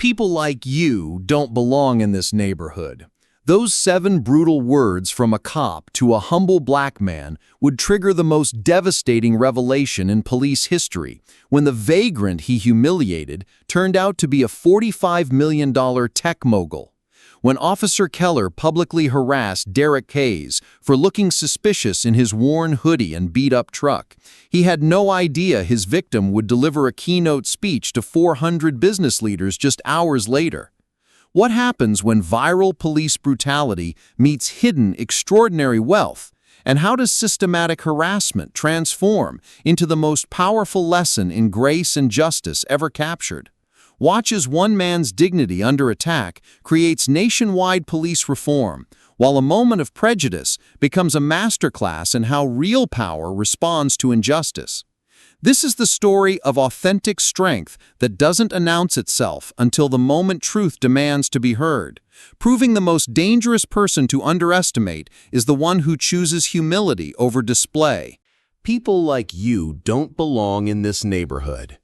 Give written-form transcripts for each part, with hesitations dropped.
People like you don't belong in this neighborhood. Those 7 brutal words from a cop to a humble black man would trigger the most devastating revelation in police history when the vagrant he humiliated turned out to be a $45 million tech mogul. When Officer Keller publicly harassed Derrick Hayes for looking suspicious in his worn hoodie and beat-up truck, he had no idea his victim would deliver a keynote speech to 400 business leaders just hours later. What happens when viral police brutality meets hidden extraordinary wealth? And how does systematic harassment transform into the most powerful lesson in grace and justice ever captured? Watch as one man's dignity under attack creates nationwide police reform, while a moment of prejudice becomes a masterclass in how real power responds to injustice. This is the story of authentic strength that doesn't announce itself until the moment truth demands to be heard, proving the most dangerous person to underestimate is the one who chooses humility over display. People like you don't belong in this neighborhood.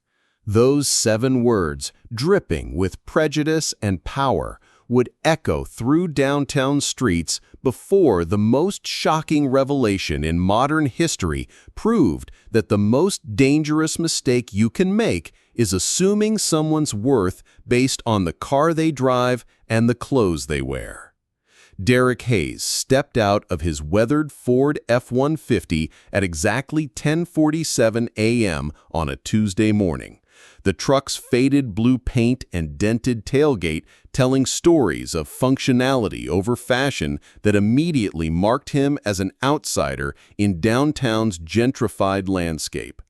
Those 7 words, dripping with prejudice and power, would echo through downtown streets before the most shocking revelation in modern history proved that the most dangerous mistake you can make is assuming someone's worth based on the car they drive and the clothes they wear. Derrick Hayes stepped out of his weathered Ford F-150 at exactly 10:47 a.m. on a Tuesday morning. The truck's faded blue paint and dented tailgate telling stories of functionality over fashion that immediately marked him as an outsider in downtown's gentrified landscape.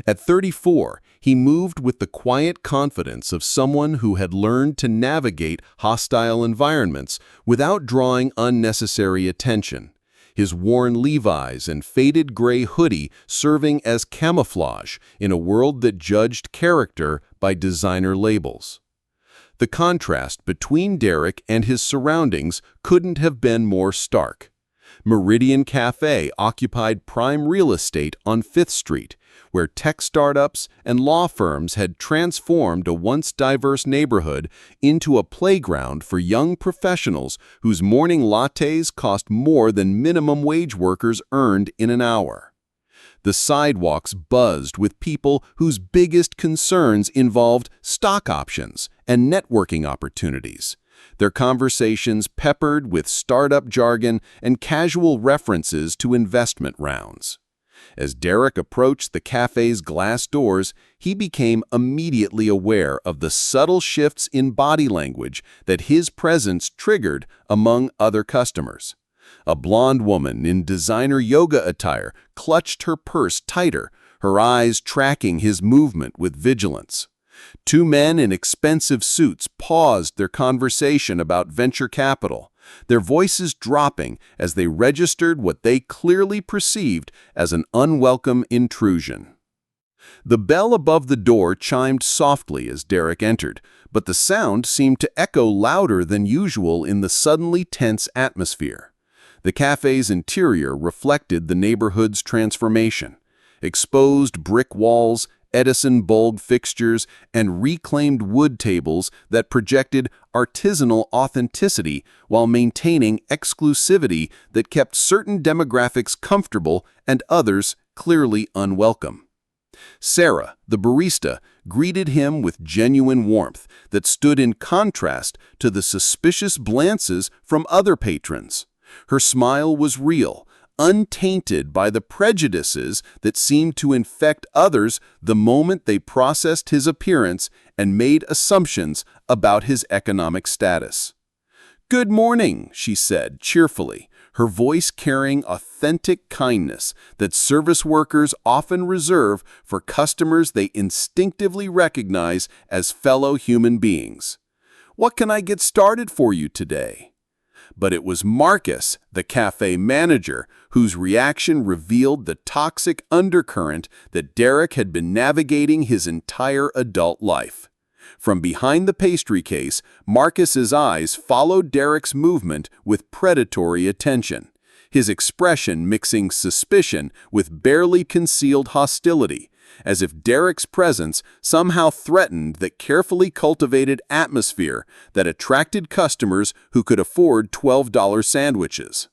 At 34, he moved with the quiet confidence of someone who had learned to navigate hostile environments without drawing unnecessary attention. His worn Levi's and faded gray hoodie serving as camouflage in a world that judged character by designer labels. The contrast between Derrick and his surroundings couldn't have been more stark. Meridian Cafe occupied prime real estate on 5th Street, where tech startups and law firms had transformed a once diverse neighborhood into a playground for young professionals whose morning lattes cost more than minimum wage workers earned in an hour. The sidewalks buzzed with people whose biggest concerns involved stock options and networking opportunities, their conversations peppered with startup jargon and casual references to investment rounds. As Derrick approached the cafe's glass doors, he became immediately aware of the subtle shifts in body language that his presence triggered among other customers. A blonde woman in designer yoga attire clutched her purse tighter, her eyes tracking his movement with vigilance. 2 men in expensive suits paused their conversation about venture capital, their voices dropping as they registered what they clearly perceived as an unwelcome intrusion. The bell above the door chimed softly as Derrick entered, but the sound seemed to echo louder than usual in the suddenly tense atmosphere. The cafe's interior reflected the neighborhood's transformation. Exposed brick walls, Edison bulb fixtures, and reclaimed wood tables that projected artisanal authenticity while maintaining exclusivity that kept certain demographics comfortable and others clearly unwelcome. Sarah, the barista, greeted him with genuine warmth that stood in contrast to the suspicious glances from other patrons. Her smile was real, untainted by the prejudices that seemed to infect others the moment they processed his appearance and made assumptions about his economic status. "Good morning," she said cheerfully, her voice carrying authentic kindness that service workers often reserve for customers they instinctively recognize as fellow human beings. "What can I get started for you today?" But it was Marcus, the cafe manager, whose reaction revealed the toxic undercurrent that Derrick had been navigating his entire adult life. From behind the pastry case, Marcus's eyes followed Derrick's movement with predatory attention, his expression mixing suspicion with barely concealed hostility, as if Derrick's presence somehow threatened that carefully cultivated atmosphere that attracted customers who could afford $12 sandwiches.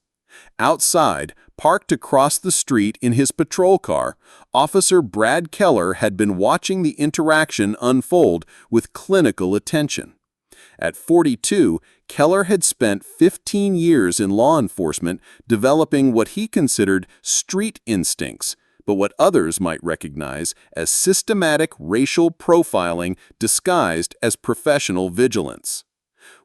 Outside, parked across the street in his patrol car, Officer Brad Keller had been watching the interaction unfold with clinical attention. At 42, Keller had spent 15 years in law enforcement developing what he considered street instincts, but what others might recognize as systematic racial profiling disguised as professional vigilance.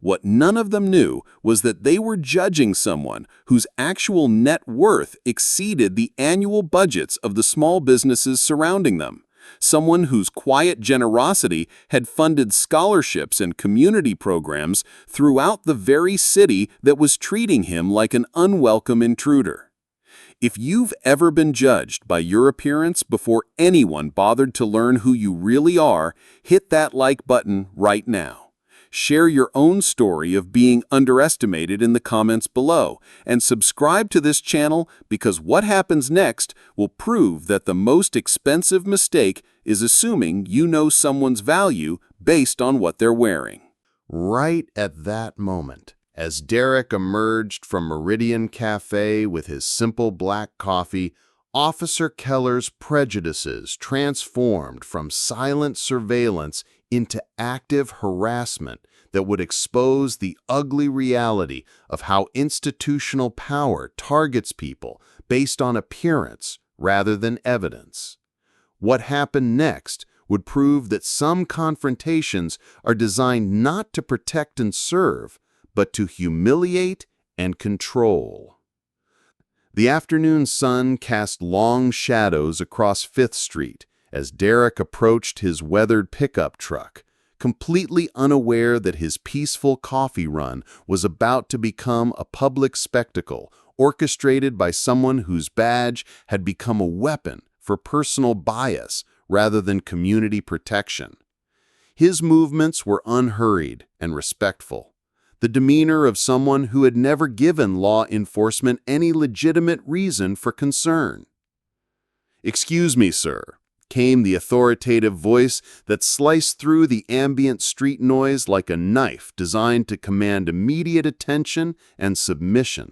What none of them knew was that they were judging someone whose actual net worth exceeded the annual budgets of the small businesses surrounding them, someone whose quiet generosity had funded scholarships and community programs throughout the very city that was treating him like an unwelcome intruder. If you've ever been judged by your appearance before anyone bothered to learn who you really are, hit that like button right now. Share your own story of being underestimated in the comments below, and subscribe to this channel because what happens next will prove that the most expensive mistake is assuming you know someone's value based on what they're wearing. Right at that moment, as Derrick emerged from Meridian Cafe with his simple black coffee, Officer Keller's prejudices transformed from silent surveillance into active harassment that would expose the ugly reality of how institutional power targets people based on appearance rather than evidence. What happened next would prove that some confrontations are designed not to protect and serve, but to humiliate and control. The afternoon sun cast long shadows across 5th Street as Derrick approached his weathered pickup truck, completely unaware that his peaceful coffee run was about to become a public spectacle orchestrated by someone whose badge had become a weapon for personal bias rather than community protection. His movements were unhurried and respectful, the demeanor of someone who had never given law enforcement any legitimate reason for concern. "Excuse me, sir," came the authoritative voice that sliced through the ambient street noise like a knife designed to command immediate attention and submission.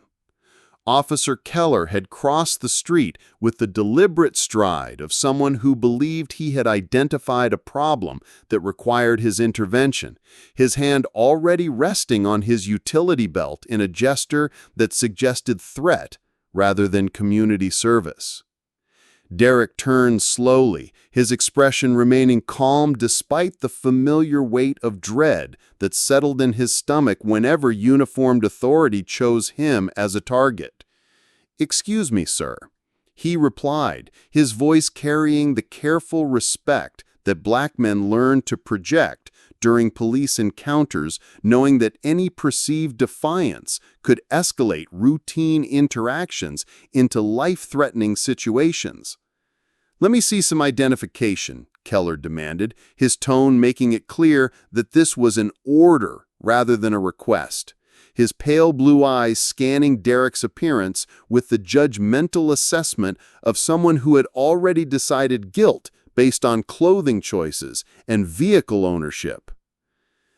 Officer Keller had crossed the street with the deliberate stride of someone who believed he had identified a problem that required his intervention, his hand already resting on his utility belt in a gesture that suggested threat rather than community service. Derrick turned slowly, his expression remaining calm despite the familiar weight of dread that settled in his stomach whenever uniformed authority chose him as a target. "Excuse me, sir," he replied, his voice carrying the careful respect that black men learn to project during police encounters, knowing that any perceived defiance could escalate routine interactions into life-threatening situations. "Let me see some identification," Keller demanded, his tone making it clear that this was an order rather than a request. His pale blue eyes scanning Derrick's appearance with the judgmental assessment of someone who had already decided guilt based on clothing choices and vehicle ownership.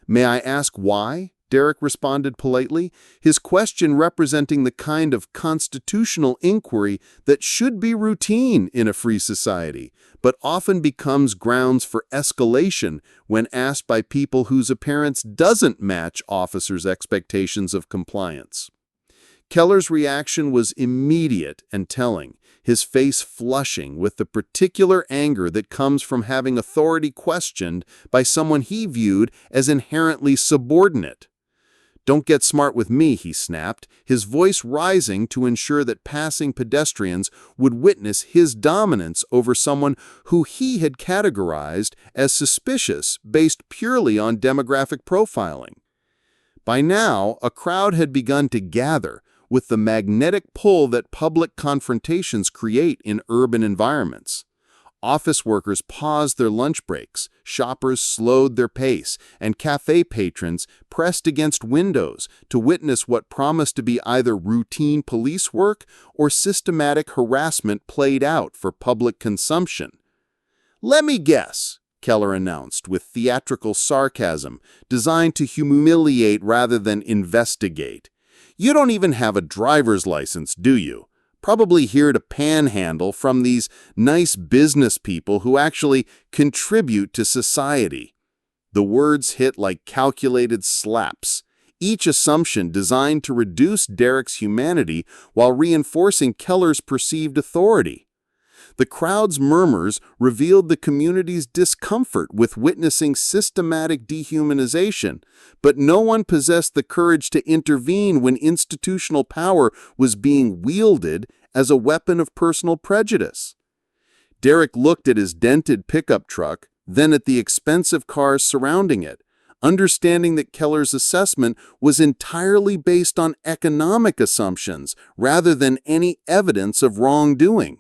"May I ask why?" Derrick responded politely, his question representing the kind of constitutional inquiry that should be routine in a free society, but often becomes grounds for escalation when asked by people whose appearance doesn't match officers' expectations of compliance. Keller's reaction was immediate and telling, his face flushing with the particular anger that comes from having authority questioned by someone he viewed as inherently subordinate. "Don't get smart with me," he snapped, his voice rising to ensure that passing pedestrians would witness his dominance over someone who he had categorized as suspicious based purely on demographic profiling. By now, a crowd had begun to gather, with the magnetic pull that public confrontations create in urban environments. Office workers paused their lunch breaks, shoppers slowed their pace, and cafe patrons pressed against windows to witness what promised to be either routine police work or systematic harassment played out for public consumption. "Let me guess," Keller announced with theatrical sarcasm, designed to humiliate rather than investigate. "You don't even have a driver's license, do you? Probably here to panhandle from these nice business people who actually contribute to society." The words hit like calculated slaps, each assumption designed to reduce Derrick's humanity while reinforcing Keller's perceived authority. The crowd's murmurs revealed the community's discomfort with witnessing systematic dehumanization, but no one possessed the courage to intervene when institutional power was being wielded as a weapon of personal prejudice. Derrick looked at his dented pickup truck, then at the expensive cars surrounding it, understanding that Keller's assessment was entirely based on economic assumptions rather than any evidence of wrongdoing.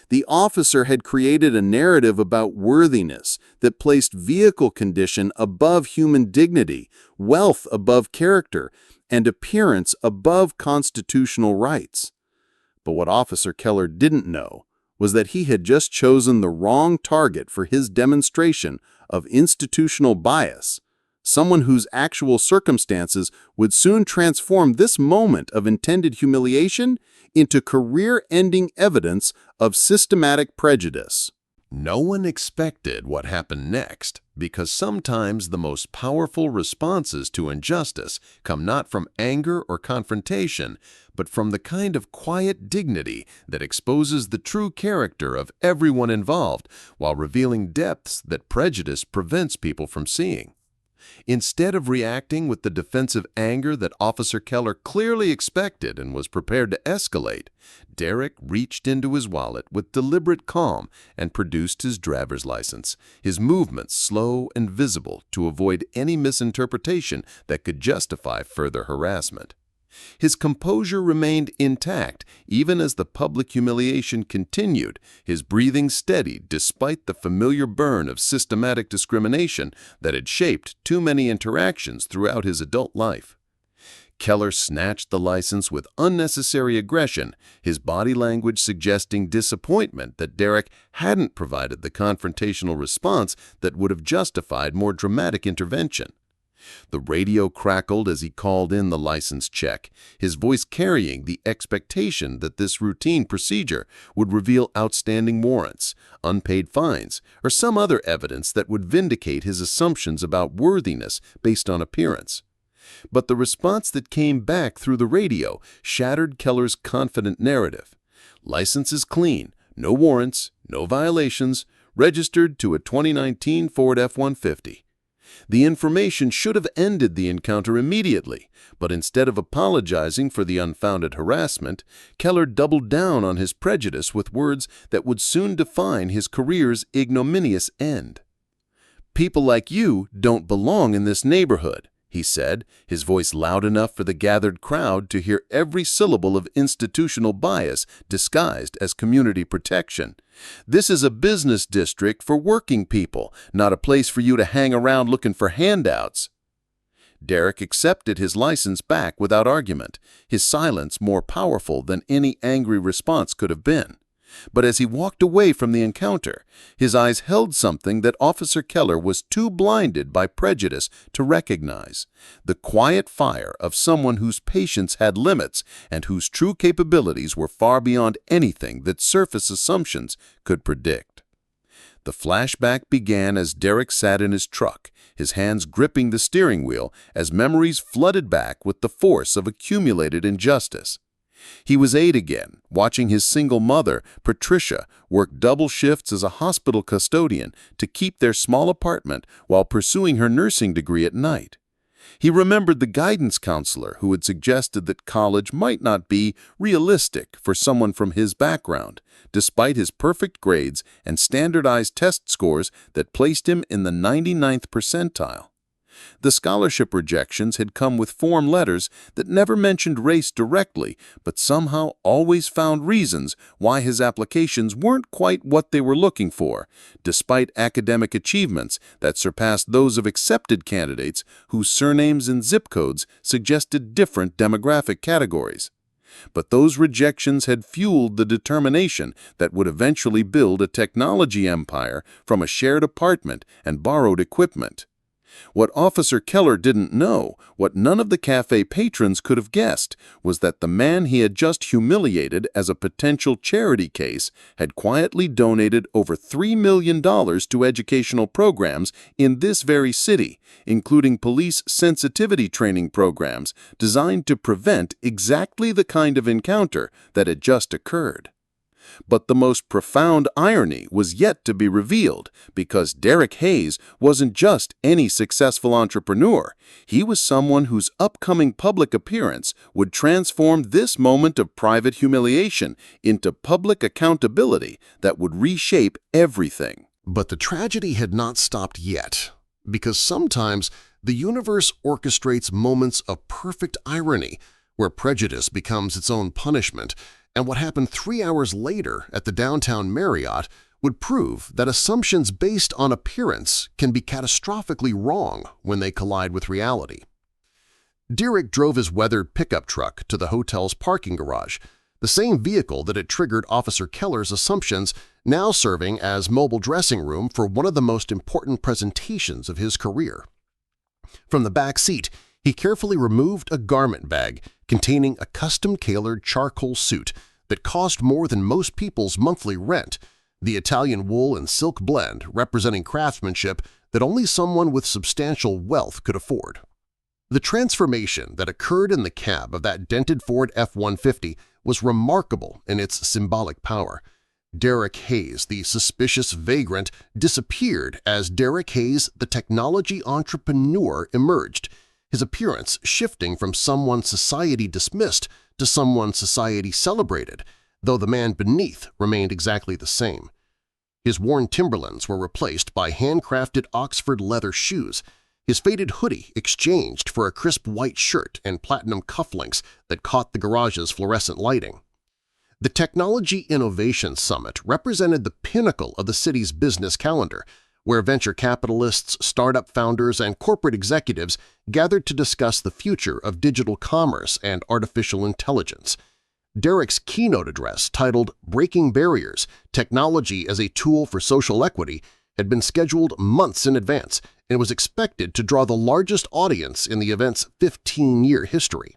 The officer had created a narrative about worthiness that placed vehicle condition above human dignity, wealth above character, and appearance above constitutional rights. But what Officer Keller didn't know was that he had just chosen the wrong target for his demonstration of institutional bias, someone whose actual circumstances would soon transform this moment of intended humiliation into career-ending evidence of systematic prejudice. No one expected what happened next, because sometimes the most powerful responses to injustice come not from anger or confrontation, but from the kind of quiet dignity that exposes the true character of everyone involved while revealing depths that prejudice prevents people from seeing. Instead of reacting with the defensive anger that Officer Keller clearly expected and was prepared to escalate, Derrick reached into his wallet with deliberate calm and produced his driver's license, his movements slow and visible to avoid any misinterpretation that could justify further harassment. His composure remained intact even as the public humiliation continued, his breathing steady despite the familiar burn of systematic discrimination that had shaped too many interactions throughout his adult life. Keller snatched the license with unnecessary aggression, his body language suggesting disappointment that Derrick hadn't provided the confrontational response that would have justified more dramatic intervention. The radio crackled as he called in the license check, his voice carrying the expectation that this routine procedure would reveal outstanding warrants, unpaid fines, or some other evidence that would vindicate his assumptions about worthiness based on appearance. But the response that came back through the radio shattered Keller's confident narrative. License is clean, no warrants, no violations, registered to a 2019 Ford F-150. The information should have ended the encounter immediately, but instead of apologizing for the unfounded harassment, Keller doubled down on his prejudice with words that would soon define his career's ignominious end. "People like you don't belong in this neighborhood," he said, his voice loud enough for the gathered crowd to hear every syllable of institutional bias disguised as community protection. "This is a business district for working people, not a place for you to hang around looking for handouts." Derrick accepted his license back without argument, his silence more powerful than any angry response could have been. But as he walked away from the encounter, his eyes held something that Officer Keller was too blinded by prejudice to recognize: the quiet fire of someone whose patience had limits and whose true capabilities were far beyond anything that surface assumptions could predict. The flashback began as Derrick sat in his truck, his hands gripping the steering wheel as memories flooded back with the force of accumulated injustice. He was 8 again, watching his single mother, Patricia, work double shifts as a hospital custodian to keep their small apartment while pursuing her nursing degree at night. He remembered the guidance counselor who had suggested that college might not be realistic for someone from his background, despite his perfect grades and standardized test scores that placed him in the 99th percentile. The scholarship rejections had come with form letters that never mentioned race directly, but somehow always found reasons why his applications weren't quite what they were looking for, despite academic achievements that surpassed those of accepted candidates whose surnames and zip codes suggested different demographic categories. But those rejections had fueled the determination that would eventually build a technology empire from a shared apartment and borrowed equipment. What Officer Keller didn't know, what none of the cafe patrons could have guessed, was that the man he had just humiliated as a potential charity case had quietly donated over $3 million to educational programs in this very city, including police sensitivity training programs designed to prevent exactly the kind of encounter that had just occurred. But the most profound irony was yet to be revealed, because Derrick Hayes wasn't just any successful entrepreneur. He was someone whose upcoming public appearance would transform this moment of private humiliation into public accountability that would reshape everything. But the tragedy had not stopped yet, because sometimes the universe orchestrates moments of perfect irony where prejudice becomes its own punishment, and what happened 3 hours later at the downtown Marriott would prove that assumptions based on appearance can be catastrophically wrong when they collide with reality. Derrick drove his weathered pickup truck to the hotel's parking garage, the same vehicle that had triggered Officer Keller's assumptions, now serving as mobile dressing room for one of the most important presentations of his career. From the back seat, he carefully removed a garment bag containing a custom-tailored charcoal suit that cost more than most people's monthly rent, the Italian wool and silk blend representing craftsmanship that only someone with substantial wealth could afford. The transformation that occurred in the cab of that dented Ford F-150 was remarkable in its symbolic power. Derrick Hayes, the suspicious vagrant, disappeared as Derrick Hayes, the technology entrepreneur, emerged, his appearance shifting from someone society dismissed to someone society celebrated, though the man beneath remained exactly the same. His worn Timberlands were replaced by handcrafted Oxford leather shoes, his faded hoodie exchanged for a crisp white shirt and platinum cufflinks that caught the garage's fluorescent lighting. The Technology Innovation Summit represented the pinnacle of the city's business calendar, where venture capitalists, startup founders, and corporate executives gathered to discuss the future of digital commerce and artificial intelligence. Derrick's keynote address, titled "Breaking Barriers – Technology as a Tool for Social Equity," had been scheduled months in advance and was expected to draw the largest audience in the event's 15-year history.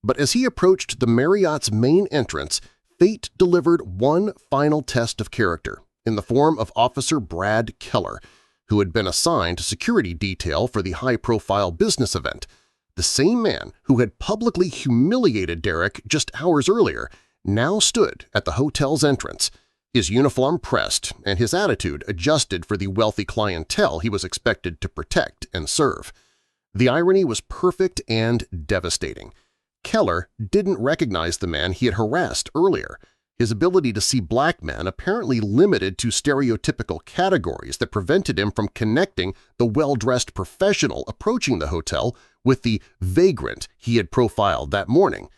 But as he approached the Marriott's main entrance, fate delivered one final test of character in the form of Officer Brad Keller, who had been assigned security detail for the high-profile business event. The same man who had publicly humiliated Derrick just hours earlier now stood at the hotel's entrance, his uniform pressed and his attitude adjusted for the wealthy clientele he was expected to protect and serve. The irony was perfect and devastating. Keller didn't recognize the man he had harassed earlier. His ability to see black men apparently limited to stereotypical categories that prevented him from connecting the well-dressed professional approaching the hotel with the vagrant he had profiled that morning.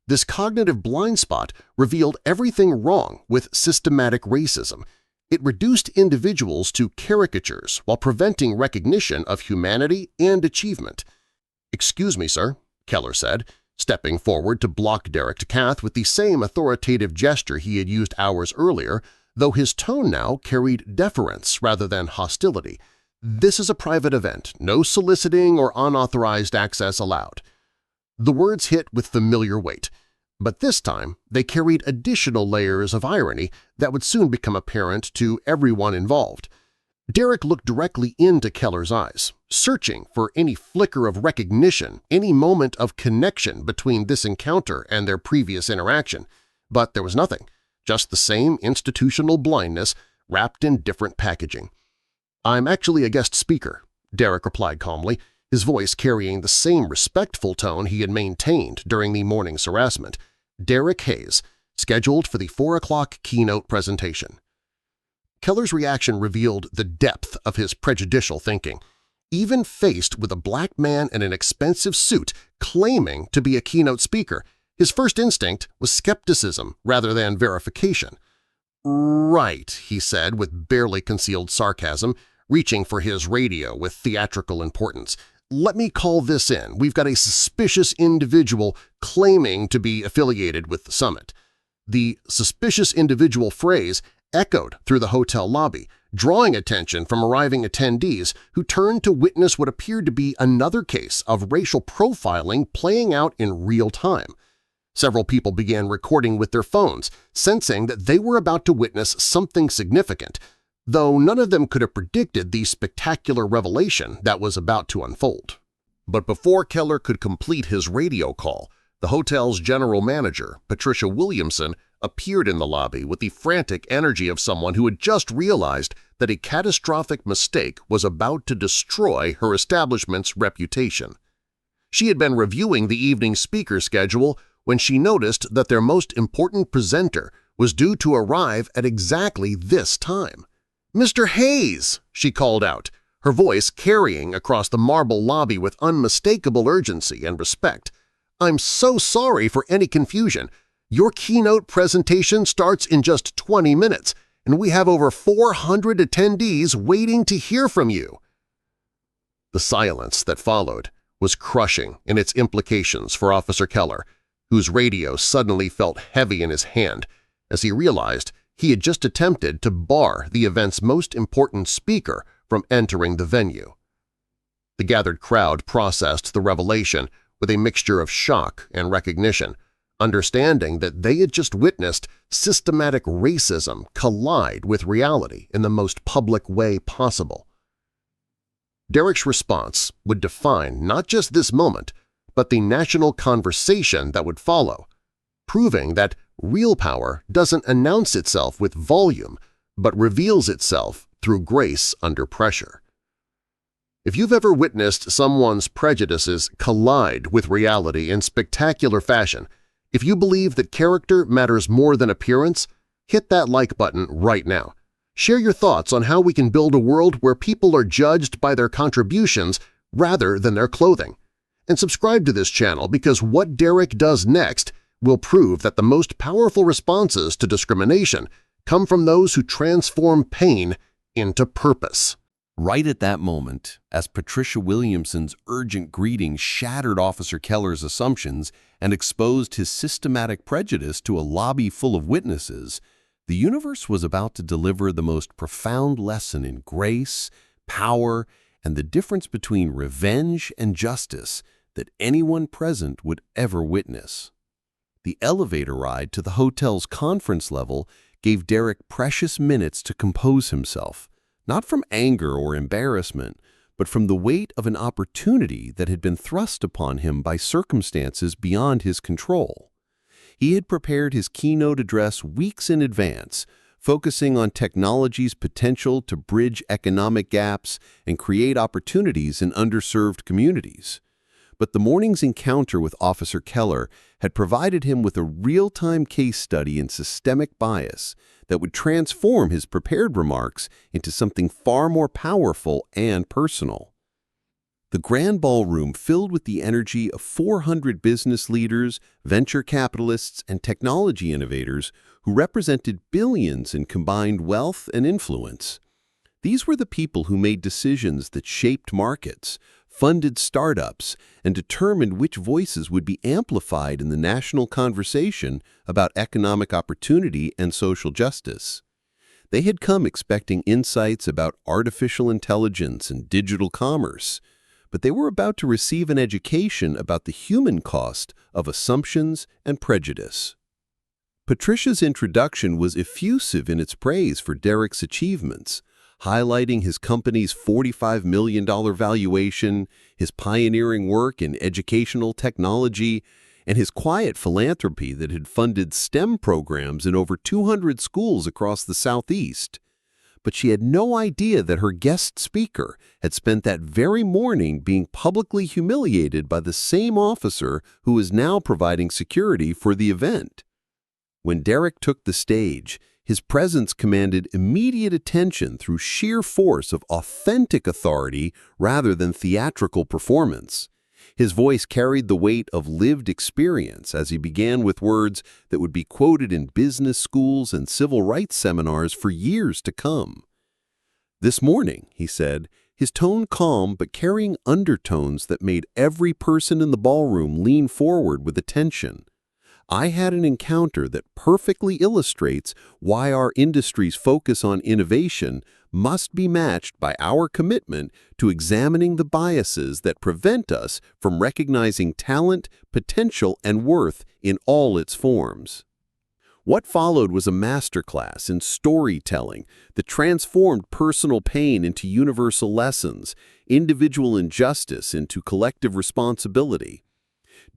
This cognitive blind spot revealed everything wrong with systematic racism. It reduced individuals to caricatures while preventing recognition of humanity and achievement. "Excuse me, sir," Keller said, stepping forward to block Derrick's path with the same authoritative gesture he had used hours earlier, though his tone now carried deference rather than hostility. "This is a private event. No soliciting or unauthorized access allowed." The words hit with familiar weight, but this time they carried additional layers of irony that would soon become apparent to everyone involved. Derrick looked directly into Keller's eyes, searching for any flicker of recognition, any moment of connection between this encounter and their previous interaction. But there was nothing, just the same institutional blindness wrapped in different packaging. "I'm actually a guest speaker," Derrick replied calmly, his voice carrying the same respectful tone he had maintained during the morning's harassment. "Derrick Hayes, scheduled for the 4 o'clock keynote presentation." Keller's reaction revealed the depth of his prejudicial thinking. Even faced with a black man in an expensive suit claiming to be a keynote speaker, his first instinct was skepticism rather than verification. "Right," he said with barely concealed sarcasm, reaching for his radio with theatrical importance. let me call this in. We've got a suspicious individual claiming to be affiliated with the summit." The suspicious individual phrase echoed through the hotel lobby, drawing attention from arriving attendees who turned to witness what appeared to be another case of racial profiling playing out in real time. Several people began recording with their phones, sensing that they were about to witness something significant, though none of them could have predicted the spectacular revelation that was about to unfold. But before Keller could complete his radio call, the hotel's general manager, Patricia Williamson, appeared in the lobby with the frantic energy of someone who had just realized that a catastrophic mistake was about to destroy her establishment's reputation. She had been reviewing the evening speaker schedule when she noticed that their most important presenter was due to arrive at exactly this time. "Mr. Hayes!" she called out, her voice carrying across the marble lobby with unmistakable urgency and respect. "I'm so sorry for any confusion. Your keynote presentation starts in just 20 minutes, and we have over 400 attendees waiting to hear from you." The silence that followed was crushing in its implications for Officer Keller, whose radio suddenly felt heavy in his hand as he realized he had just attempted to bar the event's most important speaker from entering the venue. The gathered crowd processed the revelation with a mixture of shock and recognition, understanding that they had just witnessed systematic racism collide with reality in the most public way possible. Derrick's response would define not just this moment, but the national conversation that would follow, proving that real power doesn't announce itself with volume, but reveals itself through grace under pressure. If you've ever witnessed someone's prejudices collide with reality in spectacular fashion, if you believe that character matters more than appearance, hit that like button right now. Share your thoughts on how we can build a world where people are judged by their contributions rather than their clothing. And subscribe to this channel because what Derrick does next will prove that the most powerful responses to discrimination come from those who transform pain into purpose. Right at that moment, as Patricia Williamson's urgent greeting shattered Officer Keller's assumptions and exposed his systematic prejudice to a lobby full of witnesses, the universe was about to deliver the most profound lesson in grace, power, and the difference between revenge and justice that anyone present would ever witness. The elevator ride to the hotel's conference level gave Derrick precious minutes to compose himself, not from anger or embarrassment, but from the weight of an opportunity that had been thrust upon him by circumstances beyond his control. He had prepared his keynote address weeks in advance, focusing on technology's potential to bridge economic gaps and create opportunities in underserved communities. But the morning's encounter with Officer Keller had provided him with a real-time case study in systemic bias that would transform his prepared remarks into something far more powerful and personal. The grand ballroom filled with the energy of 400 business leaders, venture capitalists, and technology innovators who represented billions in combined wealth and influence. These were the people who made decisions that shaped markets, funded startups, and determined which voices would be amplified in the national conversation about economic opportunity and social justice. They had come expecting insights about artificial intelligence and digital commerce, but they were about to receive an education about the human cost of assumptions and prejudice. Patricia's introduction was effusive in its praise for Derrick's achievements, highlighting his company's $45 million valuation, his pioneering work in educational technology, and his quiet philanthropy that had funded STEM programs in over 200 schools across the Southeast. But she had no idea that her guest speaker had spent that very morning being publicly humiliated by the same officer who was now providing security for the event. When Derrick took the stage, his presence commanded immediate attention through sheer force of authentic authority rather than theatrical performance. His voice carried the weight of lived experience as he began with words that would be quoted in business schools and civil rights seminars for years to come. "This morning," he said, his tone calm but carrying undertones that made every person in the ballroom lean forward with attention. I had an encounter that perfectly illustrates why our industry's focus on innovation must be matched by our commitment to examining the biases that prevent us from recognizing talent, potential, and worth in all its forms. What followed was a masterclass in storytelling that transformed personal pain into universal lessons, individual injustice into collective responsibility.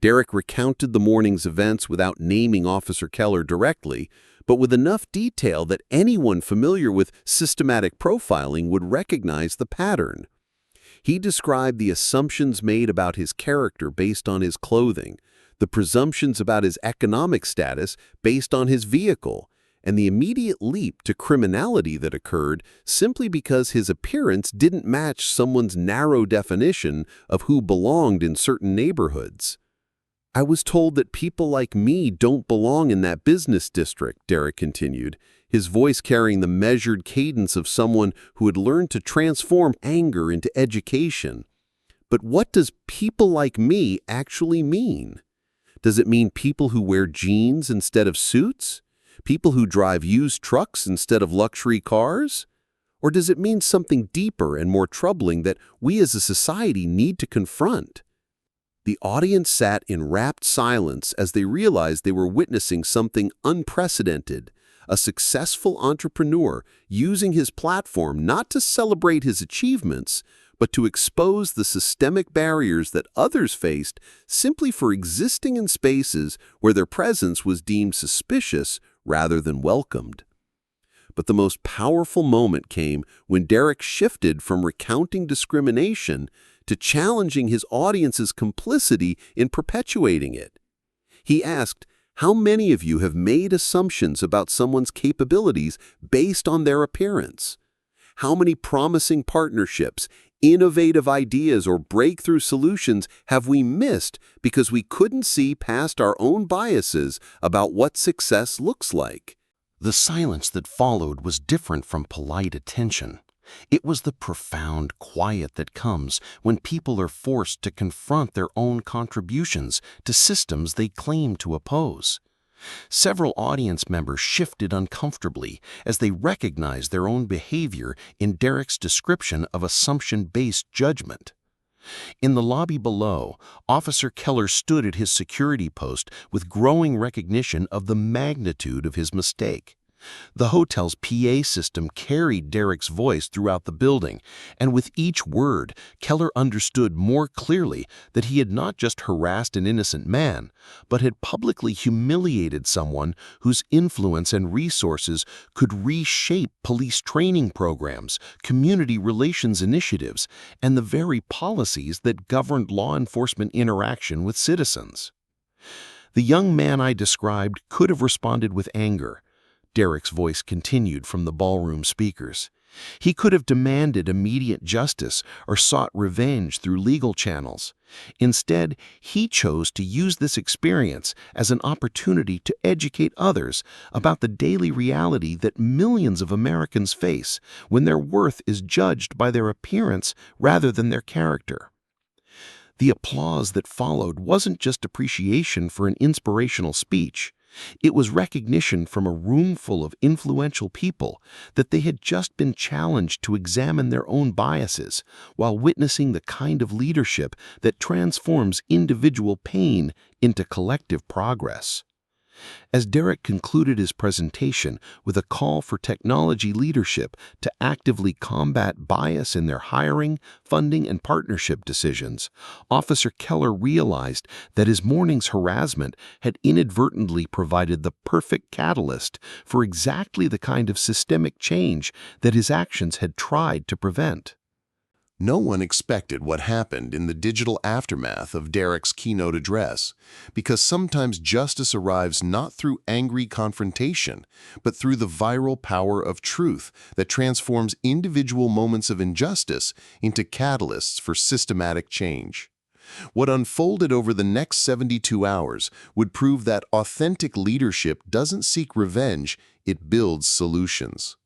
Derrick recounted the morning's events without naming Officer Keller directly, but with enough detail that anyone familiar with systematic profiling would recognize the pattern. He described the assumptions made about his character based on his clothing, the presumptions about his economic status based on his vehicle, and the immediate leap to criminality that occurred simply because his appearance didn't match someone's narrow definition of who belonged in certain neighborhoods. "I was told that people like me don't belong in that business district," Derrick continued, his voice carrying the measured cadence of someone who had learned to transform anger into education. "But what does people like me actually mean? Does it mean people who wear jeans instead of suits? People who drive used trucks instead of luxury cars? Or does it mean something deeper and more troubling that we as a society need to confront?" The audience sat in rapt silence as they realized they were witnessing something unprecedented, a successful entrepreneur using his platform not to celebrate his achievements, but to expose the systemic barriers that others faced simply for existing in spaces where their presence was deemed suspicious rather than welcomed. But the most powerful moment came when Derrick shifted from recounting discrimination to challenging his audience's complicity in perpetuating it. He asked, "How many of you have made assumptions about someone's capabilities based on their appearance? How many promising partnerships, innovative ideas, or breakthrough solutions have we missed because we couldn't see past our own biases about what success looks like?" The silence that followed was different from polite attention. It was the profound quiet that comes when people are forced to confront their own contributions to systems they claim to oppose. Several audience members shifted uncomfortably as they recognized their own behavior in Derrick's description of assumption-based judgment. In the lobby below, Officer Keller stood at his security post with growing recognition of the magnitude of his mistake. The hotel's PA system carried Derrick's voice throughout the building, and with each word, Keller understood more clearly that he had not just harassed an innocent man, but had publicly humiliated someone whose influence and resources could reshape police training programs, community relations initiatives, and the very policies that governed law enforcement interaction with citizens. The young man I described could have responded with anger. Derrick's voice continued from the ballroom speakers. He could have demanded immediate justice or sought revenge through legal channels. Instead, he chose to use this experience as an opportunity to educate others about the daily reality that millions of Americans face when their worth is judged by their appearance rather than their character. The applause that followed wasn't just appreciation for an inspirational speech. It was recognition from a room full of influential people that they had just been challenged to examine their own biases while witnessing the kind of leadership that transforms individual pain into collective progress. As Derrick concluded his presentation with a call for technology leadership to actively combat bias in their hiring, funding, and partnership decisions, Officer Keller realized that his morning's harassment had inadvertently provided the perfect catalyst for exactly the kind of systemic change that his actions had tried to prevent. No one expected what happened in the digital aftermath of Derrick's keynote address, because sometimes justice arrives not through angry confrontation, but through the viral power of truth that transforms individual moments of injustice into catalysts for systematic change. What unfolded over the next 72 hours would prove that authentic leadership doesn't seek revenge, it builds solutions.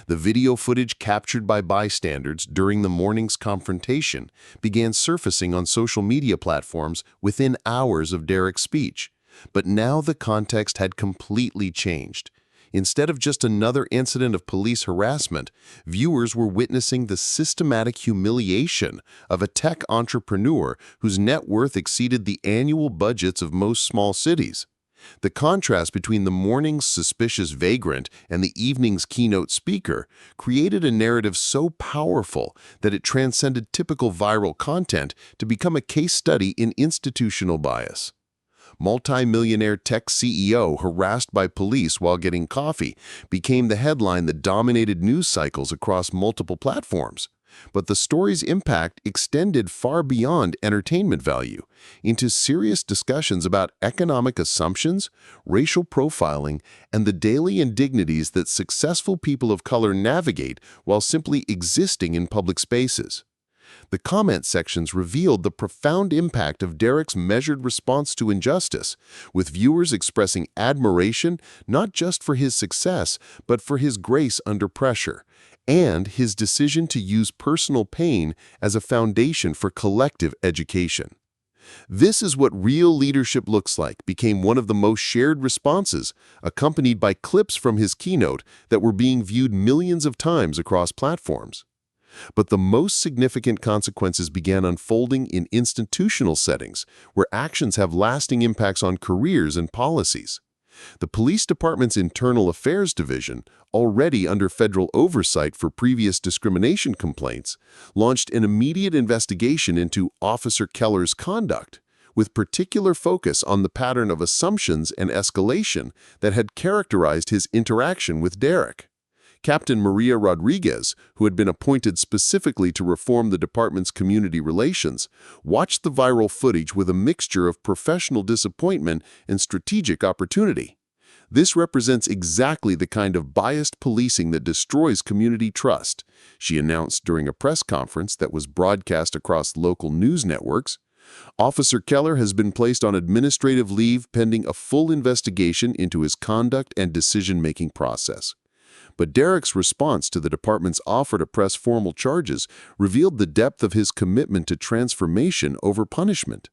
The video footage captured by bystanders during the morning's confrontation began surfacing on social media platforms within hours of Derrick's speech. But now the context had completely changed. Instead of just another incident of police harassment, viewers were witnessing the systematic humiliation of a tech entrepreneur whose net worth exceeded the annual budgets of most small cities. The contrast between the morning's suspicious vagrant and the evening's keynote speaker created a narrative so powerful that it transcended typical viral content to become a case study in institutional bias. Multi-millionaire tech CEO harassed by police while getting coffee became the headline that dominated news cycles across multiple platforms. But the story's impact extended far beyond entertainment value into serious discussions about economic assumptions, racial profiling, and the daily indignities that successful people of color navigate while simply existing in public spaces. The comment sections revealed the profound impact of Derrick's measured response to injustice, with viewers expressing admiration not just for his success, but for his grace under pressure, and his decision to use personal pain as a foundation for collective education. "This is what real leadership looks like" became one of the most shared responses, accompanied by clips from his keynote that were being viewed millions of times across platforms. But the most significant consequences began unfolding in institutional settings, where actions have lasting impacts on careers and policies. The police department's Internal Affairs Division, already under federal oversight for previous discrimination complaints, launched an immediate investigation into Officer Keller's conduct, with particular focus on the pattern of assumptions and escalation that had characterized his interaction with Derrick. Captain Maria Rodriguez, who had been appointed specifically to reform the department's community relations, watched the viral footage with a mixture of professional disappointment and strategic opportunity. "This represents exactly the kind of biased policing that destroys community trust," she announced during a press conference that was broadcast across local news networks. "Officer Keller has been placed on administrative leave pending a full investigation into his conduct and decision-making process." But Derrick's response to the department's offer to press formal charges revealed the depth of his commitment to transformation over punishment.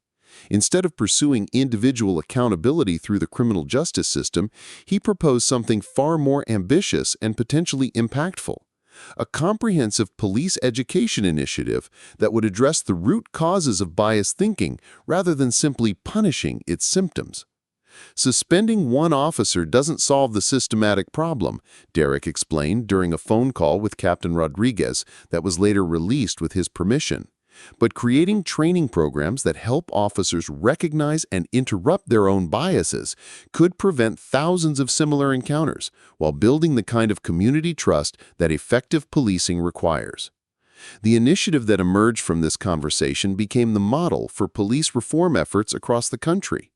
Instead of pursuing individual accountability through the criminal justice system, he proposed something far more ambitious and potentially impactful: a comprehensive police education initiative that would address the root causes of biased thinking rather than simply punishing its symptoms. "Suspending one officer doesn't solve the systematic problem," Derrick explained during a phone call with Captain Rodriguez that was later released with his permission. "But creating training programs that help officers recognize and interrupt their own biases could prevent thousands of similar encounters while building the kind of community trust that effective policing requires." The initiative that emerged from this conversation became the model for police reform efforts across the country.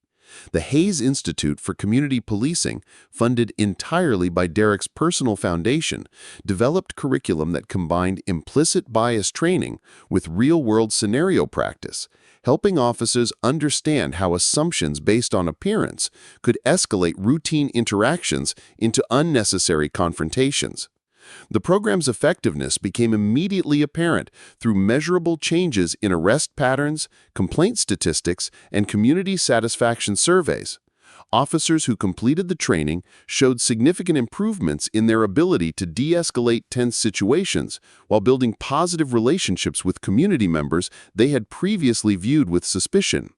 The Hayes Institute for Community Policing, funded entirely by Derrick's personal foundation, developed curriculum that combined implicit bias training with real-world scenario practice, helping officers understand how assumptions based on appearance could escalate routine interactions into unnecessary confrontations. The program's effectiveness became immediately apparent through measurable changes in arrest patterns, complaint statistics, and community satisfaction surveys. Officers who completed the training showed significant improvements in their ability to de-escalate tense situations while building positive relationships with community members they had previously viewed with suspicion.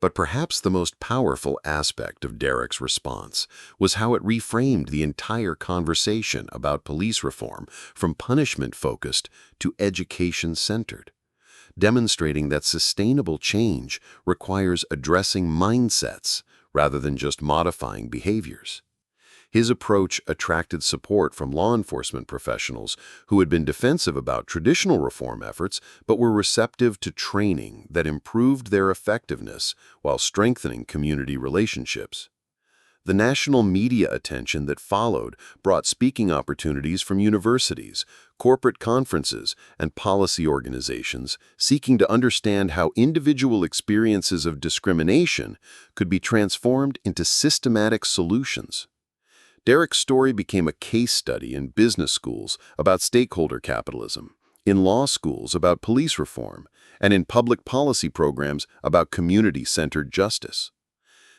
But perhaps the most powerful aspect of Derrick's response was how it reframed the entire conversation about police reform from punishment-focused to education-centered, demonstrating that sustainable change requires addressing mindsets rather than just modifying behaviors. His approach attracted support from law enforcement professionals who had been defensive about traditional reform efforts but were receptive to training that improved their effectiveness while strengthening community relationships. The national media attention that followed brought speaking opportunities from universities, corporate conferences, and policy organizations seeking to understand how individual experiences of discrimination could be transformed into systematic solutions. Derrick's story became a case study in business schools about stakeholder capitalism, in law schools about police reform, and in public policy programs about community-centered justice.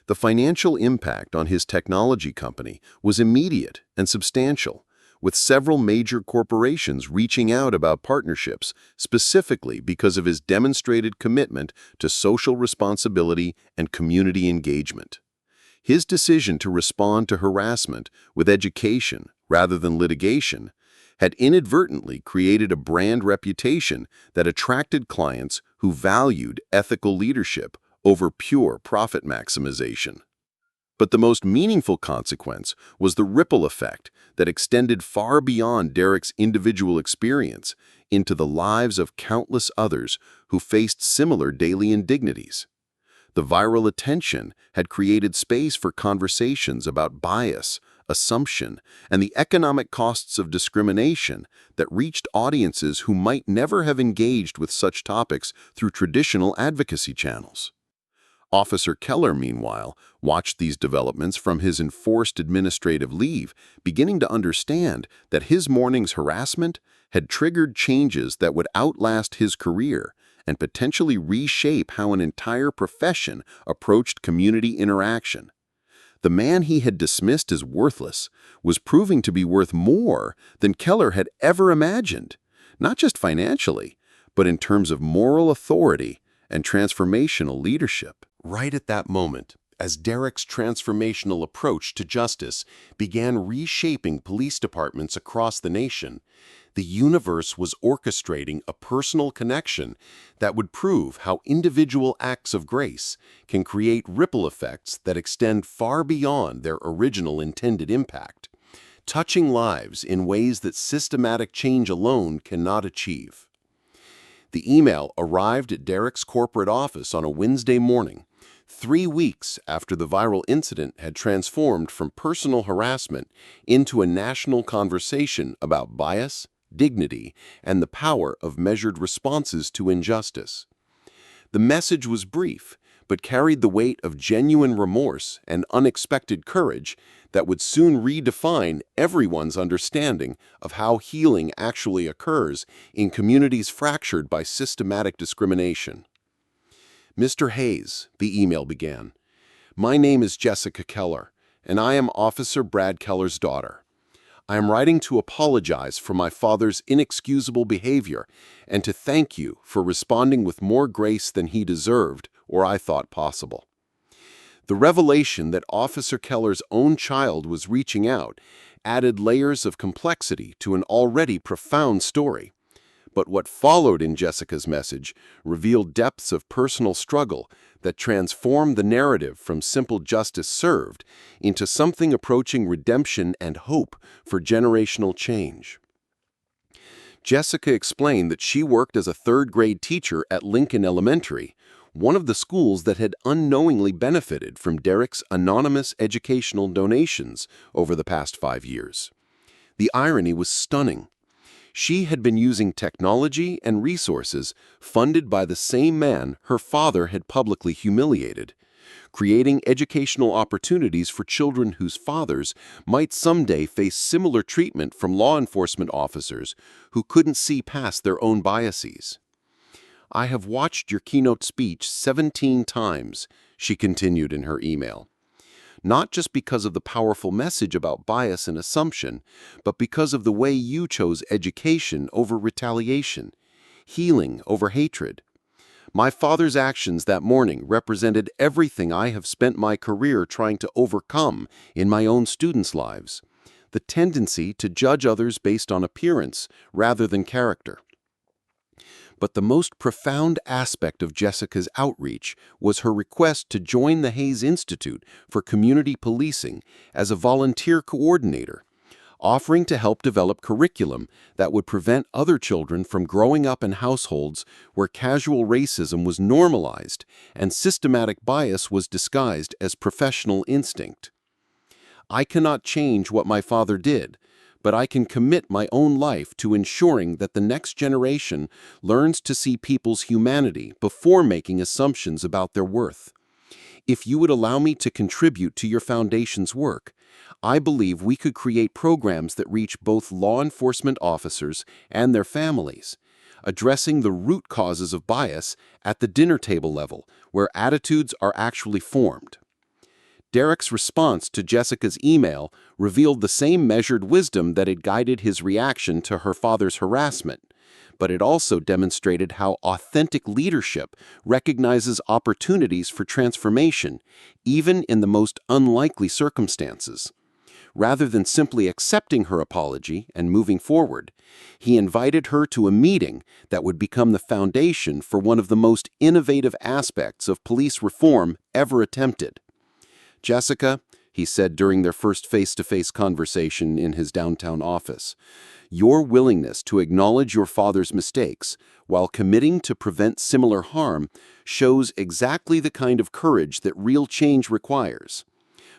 The financial impact on his technology company was immediate and substantial, with several major corporations reaching out about partnerships specifically because of his demonstrated commitment to social responsibility and community engagement. His decision to respond to harassment with education rather than litigation had inadvertently created a brand reputation that attracted clients who valued ethical leadership over pure profit maximization. But the most meaningful consequence was the ripple effect that extended far beyond Derrick's individual experience into the lives of countless others who faced similar daily indignities. The viral attention had created space for conversations about bias, assumption, and the economic costs of discrimination that reached audiences who might never have engaged with such topics through traditional advocacy channels. Officer Keller, meanwhile, watched these developments from his enforced administrative leave, beginning to understand that his morning's harassment had triggered changes that would outlast his career and potentially reshape how an entire profession approached community interaction. The man he had dismissed as worthless was proving to be worth more than Keller had ever imagined, not just financially, but in terms of moral authority and transformational leadership. Right at that moment, as Derrick's transformational approach to justice began reshaping police departments across the nation, the universe was orchestrating a personal connection that would prove how individual acts of grace can create ripple effects that extend far beyond their original intended impact, touching lives in ways that systematic change alone cannot achieve. The email arrived at Derrick's corporate office on a Wednesday morning, 3 weeks after the viral incident had transformed from personal harassment into a national conversation about bias, dignity, and the power of measured responses to injustice. The message was brief, but carried the weight of genuine remorse and unexpected courage that would soon redefine everyone's understanding of how healing actually occurs in communities fractured by systematic discrimination. Mr. Hayes, the email began, "My name is Jessica Keller, and I am Officer Brad Keller's daughter. I am writing to apologize for my father's inexcusable behavior and to thank you for responding with more grace than he deserved or I thought possible." The revelation that Officer Keller's own child was reaching out added layers of complexity to an already profound story. But what followed in Jessica's message revealed depths of personal struggle that transformed the narrative from simple justice served into something approaching redemption and hope for generational change. Jessica explained that she worked as a third-grade teacher at Lincoln Elementary, one of the schools that had unknowingly benefited from Derrick's anonymous educational donations over the past 5 years. The irony was stunning. She had been using technology and resources funded by the same man her father had publicly humiliated, creating educational opportunities for children whose fathers might someday face similar treatment from law enforcement officers who couldn't see past their own biases. "I have watched your keynote speech 17 times, she continued in her email. Not just because of the powerful message about bias and assumption, but because of the way you chose education over retaliation, healing over hatred. My father's actions that morning represented everything I have spent my career trying to overcome in my own students' lives, the tendency to judge others based on appearance rather than character." But the most profound aspect of Jessica's outreach was her request to join the Hayes Institute for Community Policing as a volunteer coordinator, offering to help develop curriculum that would prevent other children from growing up in households where casual racism was normalized and systematic bias was disguised as professional instinct. "I cannot change what my father did, but I can commit my own life to ensuring that the next generation learns to see people's humanity before making assumptions about their worth. If you would allow me to contribute to your foundation's work, I believe we could create programs that reach both law enforcement officers and their families, addressing the root causes of bias at the dinner table level, where attitudes are actually formed. Derrick's response to Jessica's email revealed the same measured wisdom that had guided his reaction to her father's harassment, but it also demonstrated how authentic leadership recognizes opportunities for transformation, even in the most unlikely circumstances. Rather than simply accepting her apology and moving forward, he invited her to a meeting that would become the foundation for one of the most innovative aspects of police reform ever attempted. "Jessica," he said during their first face-to-face conversation in his downtown office, "your willingness to acknowledge your father's mistakes while committing to prevent similar harm shows exactly the kind of courage that real change requires.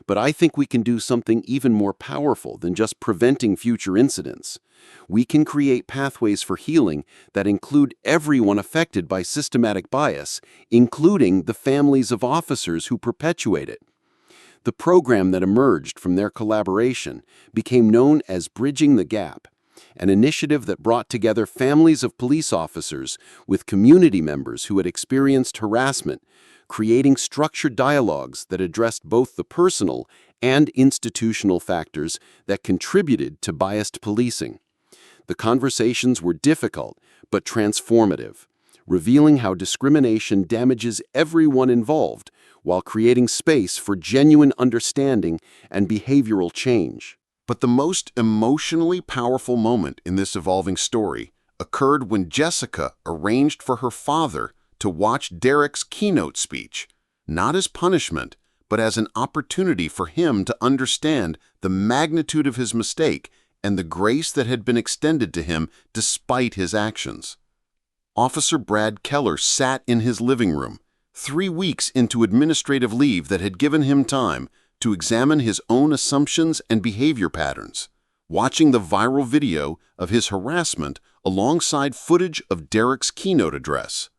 But I think we can do something even more powerful than just preventing future incidents. We can create pathways for healing that include everyone affected by systematic bias, including the families of officers who perpetuate it." The program that emerged from their collaboration became known as Bridging the Gap, an initiative that brought together families of police officers with community members who had experienced harassment, creating structured dialogues that addressed both the personal and institutional factors that contributed to biased policing. The conversations were difficult but transformative, revealing how discrimination damages everyone involved while creating space for genuine understanding and behavioral change. But the most emotionally powerful moment in this evolving story occurred when Jessica arranged for her father to watch Derrick's keynote speech, not as punishment, but as an opportunity for him to understand the magnitude of his mistake and the grace that had been extended to him despite his actions. Officer Brad Keller sat in his living room, 3 weeks into administrative leave that had given him time to examine his own assumptions and behavior patterns, watching the viral video of his harassment alongside footage of Derrick's keynote address.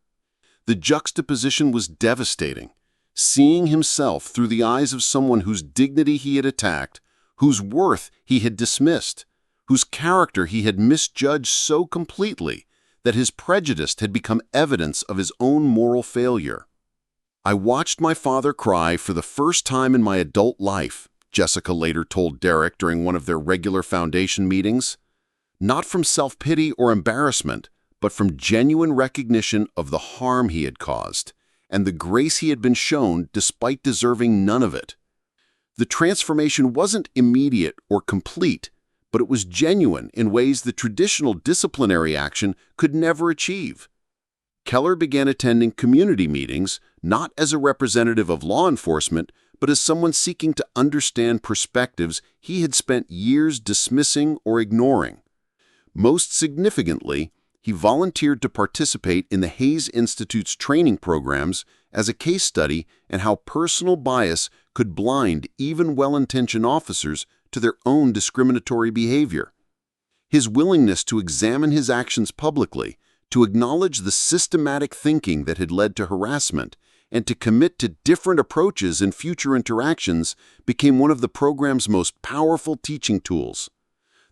The juxtaposition was devastating, seeing himself through the eyes of someone whose dignity he had attacked, whose worth he had dismissed, whose character he had misjudged so completely that his prejudice had become evidence of his own moral failure. "I watched my father cry for the first time in my adult life," Jessica later told Derrick during one of their regular foundation meetings. "Not from self-pity or embarrassment, but from genuine recognition of the harm he had caused and the grace he had been shown despite deserving none of it." The transformation wasn't immediate or complete, but it was genuine in ways that traditional disciplinary action could never achieve. Keller began attending community meetings not as a representative of law enforcement, but as someone seeking to understand perspectives he had spent years dismissing or ignoring. Most significantly, he volunteered to participate in the Hayes Institute's training programs as a case study in how personal bias could blind even well-intentioned officers to their own discriminatory behavior. His willingness to examine his actions publicly, to acknowledge the systematic thinking that had led to harassment, and to commit to different approaches in future interactions became one of the program's most powerful teaching tools.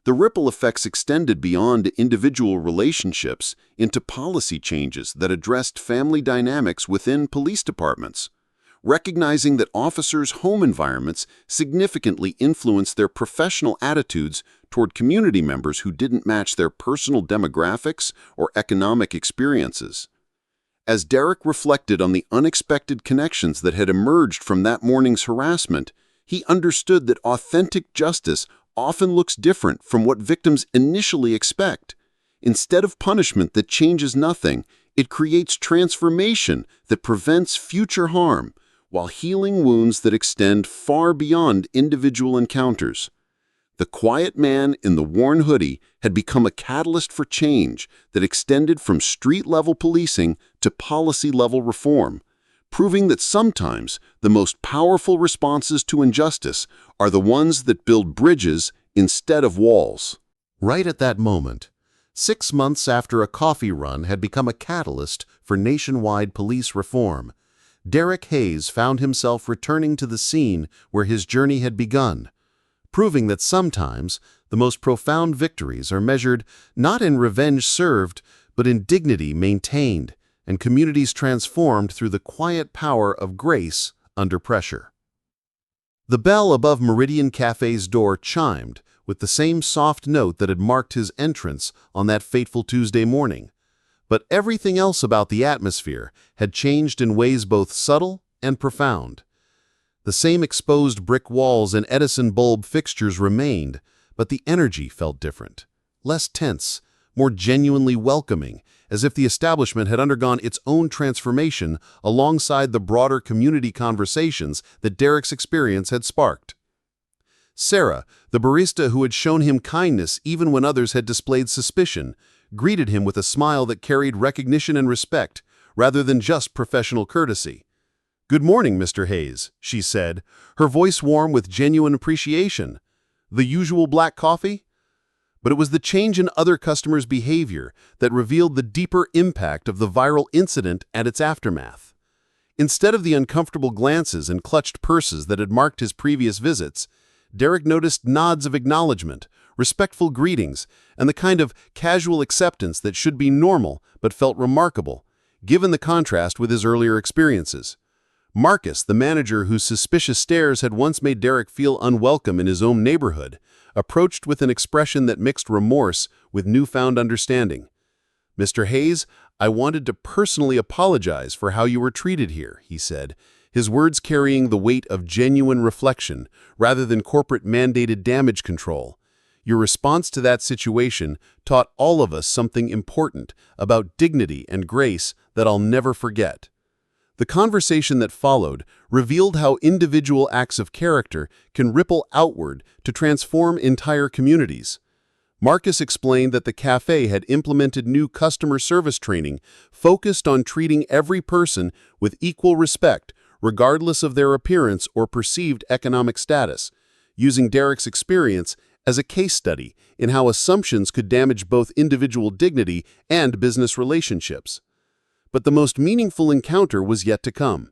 The ripple effects extended beyond individual relationships into policy changes that addressed family dynamics within police departments. Recognizing that officers' home environments significantly influenced their professional attitudes toward community members who didn't match their personal demographics or economic experiences. As Derrick reflected on the unexpected connections that had emerged from that morning's harassment, he understood that authentic justice often looks different from what victims initially expect. Instead of punishment that changes nothing, it creates transformation that prevents future harm, while healing wounds that extend far beyond individual encounters. The quiet man in the worn hoodie had become a catalyst for change that extended from street-level policing to policy-level reform, proving that sometimes the most powerful responses to injustice are the ones that build bridges instead of walls. Right at that moment, 6 months after a coffee run had become a catalyst for nationwide police reform, Derrick Hayes found himself returning to the scene where his journey had begun, proving that sometimes the most profound victories are measured not in revenge served, but in dignity maintained and communities transformed through the quiet power of grace under pressure. The bell above Meridian Cafe's door chimed with the same soft note that had marked his entrance on that fateful Tuesday morning, but everything else about the atmosphere had changed in ways both subtle and profound. The same exposed brick walls and Edison bulb fixtures remained, but the energy felt different, less tense, more genuinely welcoming, as if the establishment had undergone its own transformation alongside the broader community conversations that Derrick's experience had sparked. Sarah, the barista who had shown him kindness even when others had displayed suspicion, greeted him with a smile that carried recognition and respect, rather than just professional courtesy. "Good morning, Mr. Hayes," she said, her voice warm with genuine appreciation. "The usual black coffee?" But it was the change in other customers' behavior that revealed the deeper impact of the viral incident and its aftermath. Instead of the uncomfortable glances and clutched purses that had marked his previous visits, Derrick noticed nods of acknowledgement, respectful greetings, and the kind of casual acceptance that should be normal but felt remarkable, given the contrast with his earlier experiences. Marcus, the manager whose suspicious stares had once made Derrick feel unwelcome in his own neighborhood, approached with an expression that mixed remorse with newfound understanding. "Mr. Hayes, I wanted to personally apologize for how you were treated here," he said, his words carrying the weight of genuine reflection rather than corporate-mandated damage control. "Your response to that situation taught all of us something important about dignity and grace that I'll never forget." The conversation that followed revealed how individual acts of character can ripple outward to transform entire communities. Marcus explained that the cafe had implemented new customer service training focused on treating every person with equal respect, regardless of their appearance or perceived economic status, using Derrick's experience as a case study in how assumptions could damage both individual dignity and business relationships. But the most meaningful encounter was yet to come.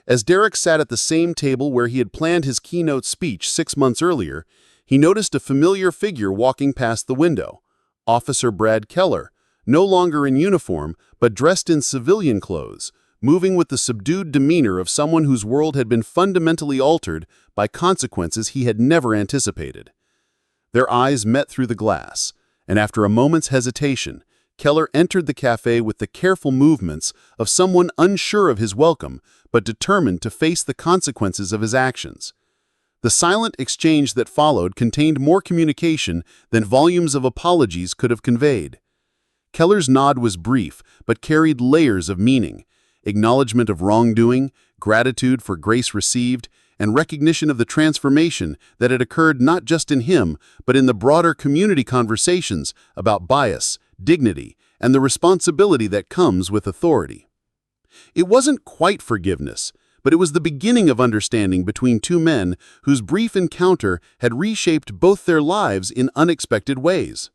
As Derrick sat at the same table where he had planned his keynote speech 6 months earlier, he noticed a familiar figure walking past the window, Officer Brad Keller, no longer in uniform but dressed in civilian clothes, moving with the subdued demeanor of someone whose world had been fundamentally altered by consequences he had never anticipated. Their eyes met through the glass, and after a moment's hesitation, Keller entered the cafe with the careful movements of someone unsure of his welcome, but determined to face the consequences of his actions. The silent exchange that followed contained more communication than volumes of apologies could have conveyed. Keller's nod was brief, but carried layers of meaning: acknowledgement of wrongdoing, gratitude for grace received, and recognition of the transformation that had occurred not just in him, but in the broader community conversations about bias, dignity, and the responsibility that comes with authority. It wasn't quite forgiveness, but it was the beginning of understanding between two men whose brief encounter had reshaped both their lives in unexpected ways.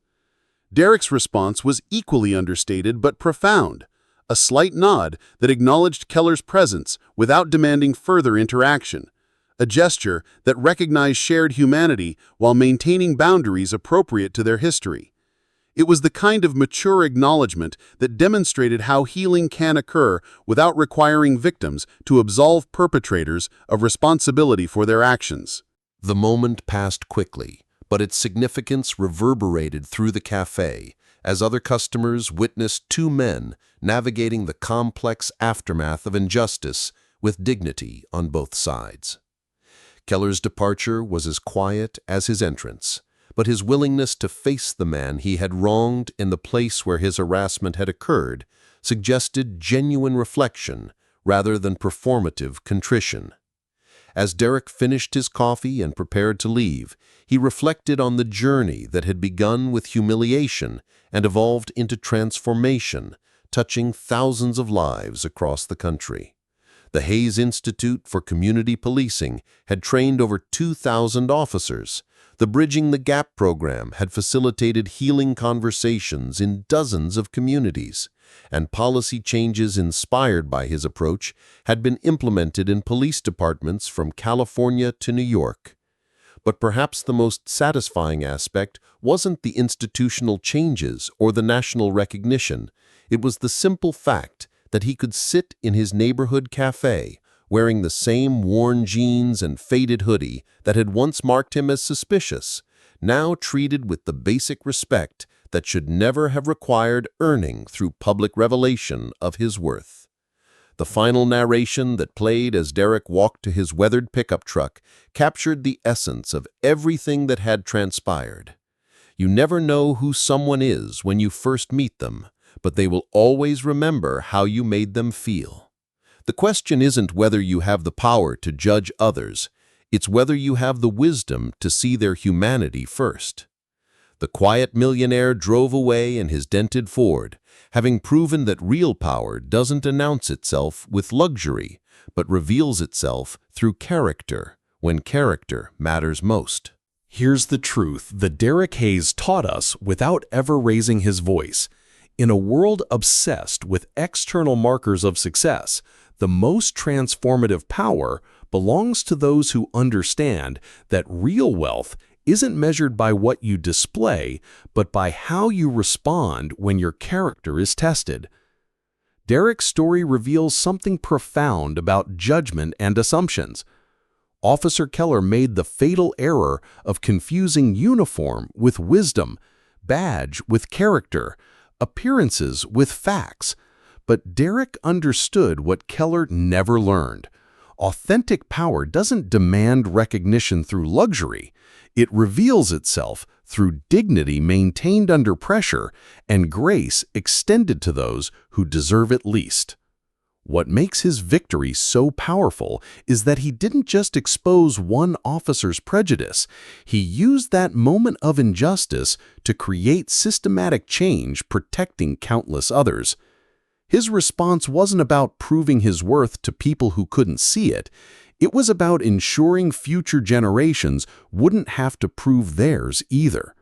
Derrick's response was equally understated but profound, a slight nod that acknowledged Keller's presence without demanding further interaction, a gesture that recognized shared humanity while maintaining boundaries appropriate to their history. It was the kind of mature acknowledgement that demonstrated how healing can occur without requiring victims to absolve perpetrators of responsibility for their actions. The moment passed quickly, but its significance reverberated through the cafe as other customers witnessed two men navigating the complex aftermath of injustice with dignity on both sides. Keller's departure was as quiet as his entrance, but his willingness to face the man he had wronged in the place where his harassment had occurred suggested genuine reflection rather than performative contrition. As Derrick finished his coffee and prepared to leave, he reflected on the journey that had begun with humiliation and evolved into transformation, touching thousands of lives across the country. The Hayes Institute for Community Policing had trained over 2,000 officers. The Bridging the Gap program had facilitated healing conversations in dozens of communities, and policy changes inspired by his approach had been implemented in police departments from California to New York. But perhaps the most satisfying aspect wasn't the institutional changes or the national recognition. It was the simple fact that he could sit in his neighborhood cafe, wearing the same worn jeans and faded hoodie that had once marked him as suspicious, now treated with the basic respect that should never have required earning through public revelation of his worth. The final narration that played as Derrick walked to his weathered pickup truck captured the essence of everything that had transpired. You never know who someone is when you first meet them, but they will always remember how you made them feel. The question isn't whether you have the power to judge others, it's whether you have the wisdom to see their humanity first. The quiet millionaire drove away in his dented Ford, having proven that real power doesn't announce itself with luxury, but reveals itself through character, when character matters most. Here's the truth that Derrick Hayes taught us without ever raising his voice. In a world obsessed with external markers of success, the most transformative power belongs to those who understand that real wealth isn't measured by what you display, but by how you respond when your character is tested. Derrick's story reveals something profound about judgment and assumptions. Officer Keller made the fatal error of confusing uniform with wisdom, badge with character, appearances with facts. But Derrick understood what Keller never learned. Authentic power doesn't demand recognition through luxury. It reveals itself through dignity maintained under pressure and grace extended to those who deserve it least. What makes his victory so powerful is that he didn't just expose one officer's prejudice. He used that moment of injustice to create systematic change, protecting countless others. His response wasn't about proving his worth to people who couldn't see it. It was about ensuring future generations wouldn't have to prove theirs either.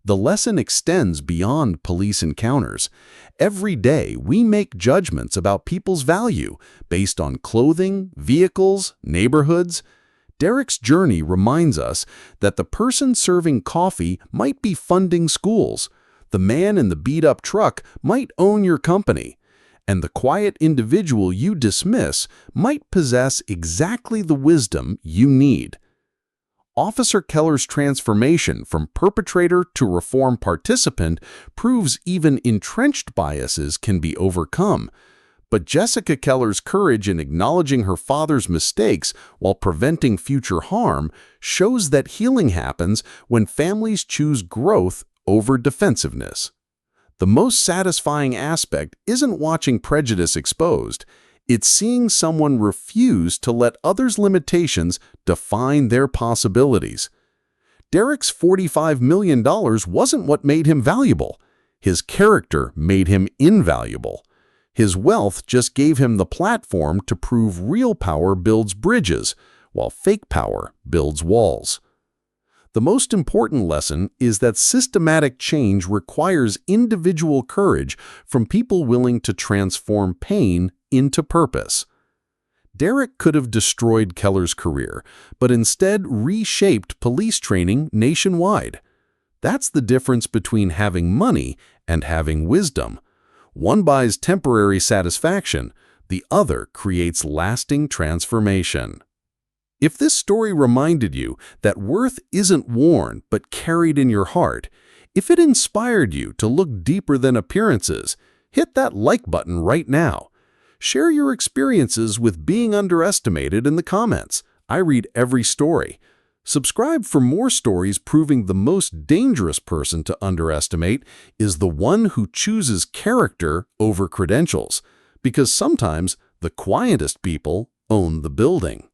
The lesson extends beyond police encounters. Every day, we make judgments about people's value based on clothing, vehicles, neighborhoods. Derrick's journey reminds us that the person serving coffee might be funding schools. The man in the beat-up truck might own your company. And the quiet individual you dismiss might possess exactly the wisdom you need. Officer Keller's transformation from perpetrator to reform participant proves even entrenched biases can be overcome. But Jessica Keller's courage in acknowledging her father's mistakes while preventing future harm shows that healing happens when families choose growth over defensiveness. The most satisfying aspect isn't watching prejudice exposed. It's seeing someone refuse to let others' limitations define their possibilities. Derrick's $45 million wasn't what made him valuable. His character made him invaluable. His wealth just gave him the platform to prove real power builds bridges, while fake power builds walls. The most important lesson is that systematic change requires individual courage from people willing to transform pain into purpose. Derrick could have destroyed Keller's career, but instead reshaped police training nationwide. That's the difference between having money and having wisdom. One buys temporary satisfaction, the other creates lasting transformation. If this story reminded you that worth isn't worn but carried in your heart, if it inspired you to look deeper than appearances, hit that like button right now. Share your experiences with being underestimated in the comments. I read every story. Subscribe for more stories proving the most dangerous person to underestimate is the one who chooses character over credentials, because sometimes the quietest people own the building.